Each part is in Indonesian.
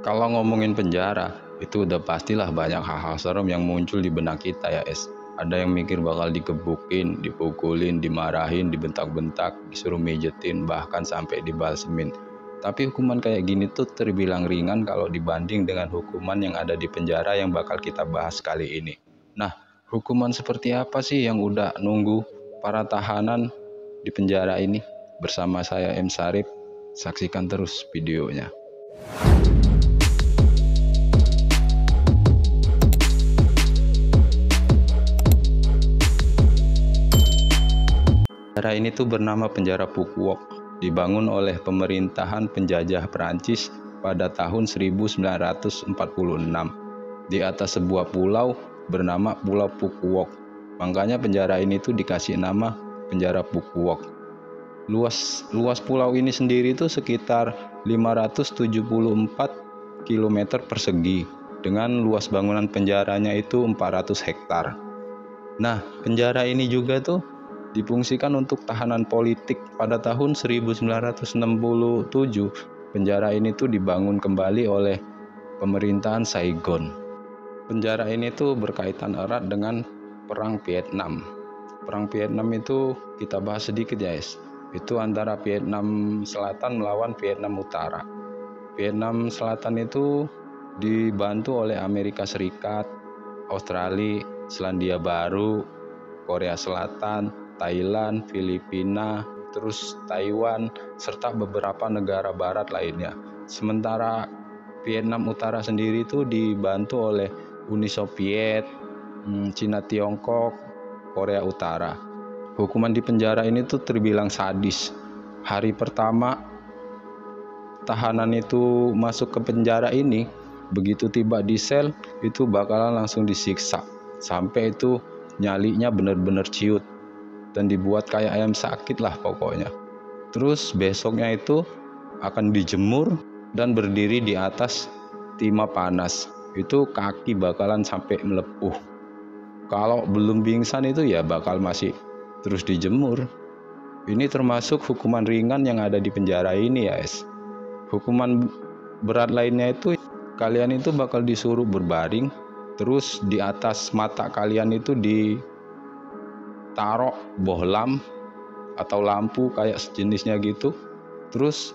Kalau ngomongin penjara, itu udah pastilah banyak hal-hal serem yang muncul di benak kita ya es. Ada yang mikir bakal dikebukin, dipukulin, dimarahin, dibentak-bentak, disuruh mijetin, bahkan sampai dibalsemin. Tapi hukuman kayak gini tuh terbilang ringan kalau dibanding dengan hukuman yang ada di penjara yang bakal kita bahas kali ini. Nah, hukuman seperti apa sih yang udah nunggu para tahanan di penjara ini? Bersama saya M. Sarip, saksikan terus videonya. Penjara ini tuh bernama Penjara Pukuok, dibangun oleh pemerintahan penjajah Perancis pada tahun 1946 di atas sebuah pulau bernama Pulau Pukuok. Makanya penjara ini tuh dikasih nama Penjara Pukuok. Luas pulau ini sendiri tuh sekitar 574 km persegi dengan luas bangunan penjaranya itu 400 hektar. Nah, penjara ini juga tuh difungsikan untuk tahanan politik. Pada tahun 1967 penjara ini tuh dibangun kembali oleh pemerintahan Saigon. Penjara ini tuh berkaitan erat dengan perang Vietnam. Perang Vietnam itu kita bahas sedikit ya guys. Itu antara Vietnam Selatan melawan Vietnam Utara. Vietnam Selatan itu dibantu oleh Amerika Serikat, Australia, Selandia Baru, Korea Selatan, Thailand, Filipina, terus Taiwan, serta beberapa negara barat lainnya. Sementara Vietnam Utara sendiri itu dibantu oleh Uni Soviet, Cina Tiongkok, Korea Utara. Hukuman di penjara ini tuh terbilang sadis. Hari pertama tahanan itu masuk ke penjara ini, begitu tiba di sel, itu bakalan langsung disiksa. Sampai itu nyalinya bener-bener ciut. Dan dibuat kayak ayam sakit lah pokoknya. Terus besoknya itu akan dijemur dan berdiri di atas timah panas. Itu kaki bakalan sampai melepuh. Kalau belum pingsan itu ya bakal masih terus dijemur. Ini termasuk hukuman ringan yang ada di penjara ini ya es. Hukuman berat lainnya itu kalian itu bakal disuruh berbaring. Terus di atas mata kalian itu ditaruh bohlam atau lampu kayak sejenisnya gitu. Terus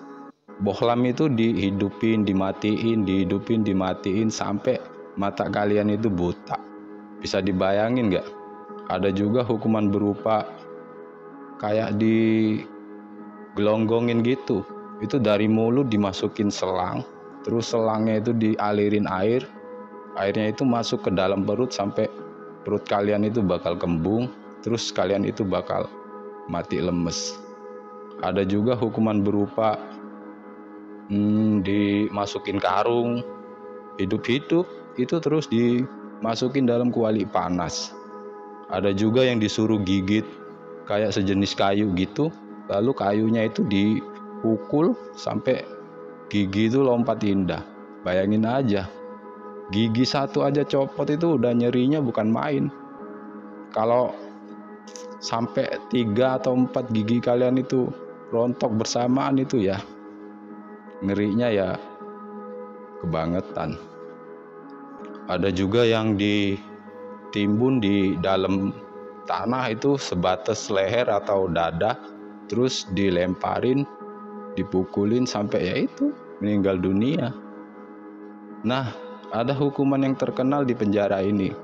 bohlam itu dihidupin, dimatiin sampai mata kalian itu buta. Bisa dibayangin nggak? Ada juga hukuman berupa kayak digelonggongin gitu. Itu dari mulut dimasukin selang, terus selangnya itu dialirin air. Airnya itu masuk ke dalam perut sampai perut kalian itu bakal kembung. Terus kalian itu bakal mati lemes. Ada juga hukuman berupa dimasukin karung hidup-hidup, itu terus dimasukin dalam kuali panas. Ada juga yang disuruh gigit kayak sejenis kayu gitu, lalu kayunya itu dipukul sampai gigi itu lompat indah. Bayangin aja, gigi satu aja copot itu udah nyerinya bukan main. Kalau sampai 3 atau 4 gigi kalian itu rontok bersamaan itu ya ngerinya ya kebangetan. Ada juga yang ditimbun di dalam tanah itu sebatas leher atau dada, terus dilemparin, dipukulin sampai ya itu meninggal dunia. Nah, ada hukuman yang terkenal di penjara ini.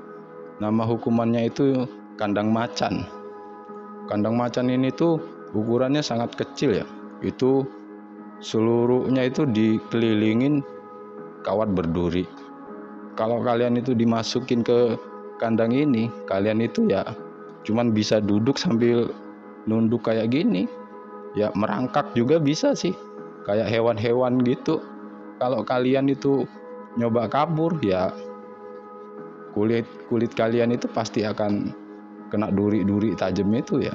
Nama hukumannya itu kandang macan. Kandang macan ini tuh ukurannya sangat kecil ya. Itu seluruhnya itu dikelilingin kawat berduri. Kalau kalian itu dimasukin ke kandang ini, kalian itu ya cuman bisa duduk sambil nunduk kayak gini. Ya merangkak juga bisa sih, kayak hewan-hewan gitu. Kalau kalian itu nyoba kabur ya kulit kalian itu pasti akan kena duri-duri tajam itu ya.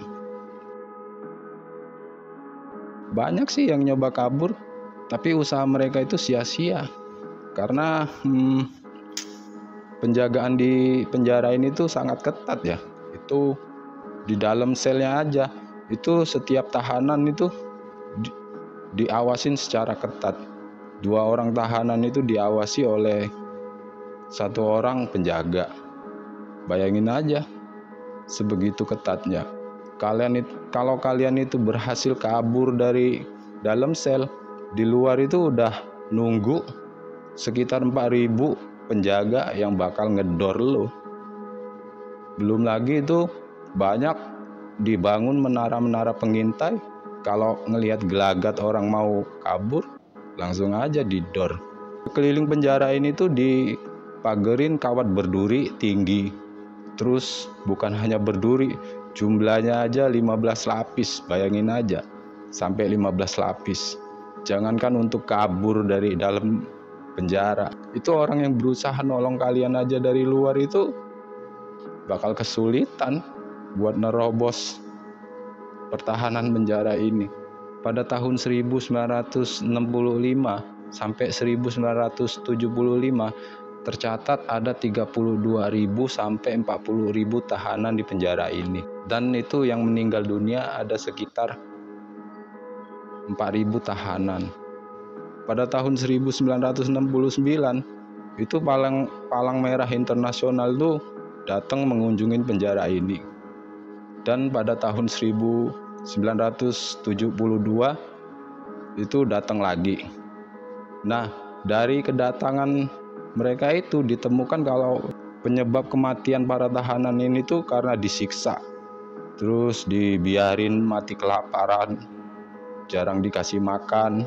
Banyak sih yang nyoba kabur, tapi usaha mereka itu sia-sia. Karena penjagaan di penjara ini tuh sangat ketat ya. Itu di dalam selnya aja, itu setiap tahanan itu diawasin secara ketat. 2 orang tahanan itu diawasi oleh 1 orang penjaga. Bayangin aja, sebegitu ketatnya. Kalau kalian itu berhasil kabur dari dalam sel, di luar itu udah nunggu sekitar 4.000 penjaga yang bakal ngedor lo. Belum lagi itu banyak dibangun menara-menara pengintai. Kalau ngelihat gelagat orang mau kabur, langsung aja didor. Keliling penjara ini tuh dipagerin kawat berduri tinggi. Terus bukan hanya berduri, jumlahnya aja 15 lapis. Bayangin aja, sampai 15 lapis. Jangankan untuk kabur dari dalam penjara, itu orang yang berusaha nolong kalian aja dari luar itu bakal kesulitan buat nerobos pertahanan penjara ini. Pada tahun 1965 sampai 1975 tercatat ada 32.000 sampai 40.000 tahanan di penjara ini. Dan itu yang meninggal dunia ada sekitar 4.000 tahanan. Pada tahun 1969 itu Palang Merah Internasional tuh datang mengunjungi penjara ini. Dan pada tahun 1972 itu datang lagi. Nah, dari kedatangan mereka itu ditemukan kalau penyebab kematian para tahanan ini tuh karena disiksa, terus dibiarin mati kelaparan, jarang dikasih makan.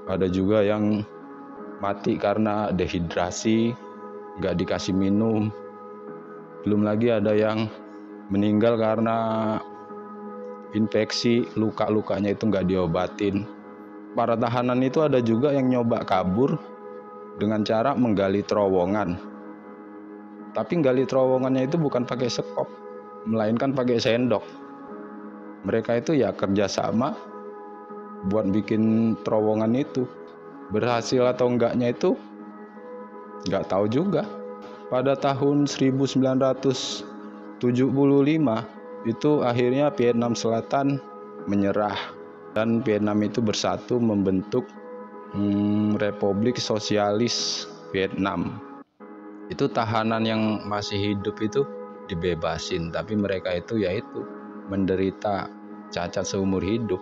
Ada juga yang mati karena dehidrasi, nggak dikasih minum. Belum lagi ada yang meninggal karena infeksi, luka-lukanya itu nggak diobatin. Para tahanan itu ada juga yang nyoba kabur dengan cara menggali terowongan. Tapi gali terowongannya itu bukan pakai sekop, melainkan pakai sendok. Mereka itu ya kerjasama buat bikin terowongan itu. Berhasil atau enggaknya itu nggak tahu juga. Pada tahun 1975 itu akhirnya Vietnam Selatan menyerah dan Vietnam itu bersatu membentuk Republik Sosialis Vietnam. Itu tahanan yang masih hidup itu dibebasin, tapi mereka itu yaitu menderita cacat seumur hidup.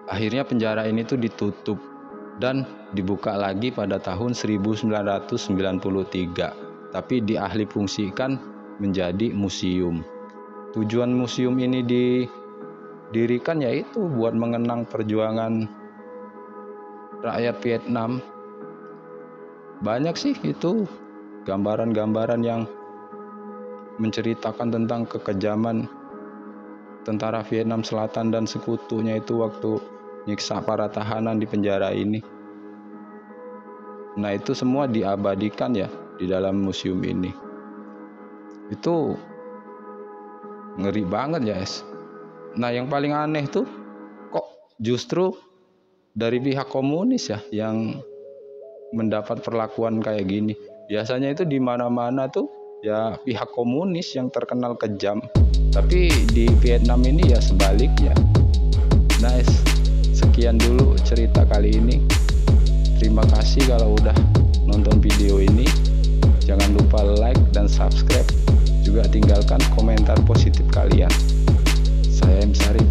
Akhirnya penjara ini tuh ditutup dan dibuka lagi pada tahun 1993. Tapi dialih fungsikan menjadi museum. Tujuan museum ini didirikan yaitu buat mengenang perjuangan rakyat Vietnam. Banyak sih itu gambaran-gambaran yang menceritakan tentang kekejaman tentara Vietnam Selatan dan sekutunya itu waktu nyiksa para tahanan di penjara ini. Nah, itu semua diabadikan ya di dalam museum ini. Itu ngeri banget ya, guys. Nah, yang paling aneh tuh kok justru dari pihak komunis ya yang mendapat perlakuan kayak gini. Biasanya itu di mana-mana tuh ya pihak komunis yang terkenal kejam. Tapi di Vietnam ini ya sebaliknya. Nice. Sekian dulu cerita kali ini. Terima kasih kalau udah nonton video ini. Jangan lupa like dan subscribe. Juga tinggalkan komentar positif kalian. Saya M. Sarip.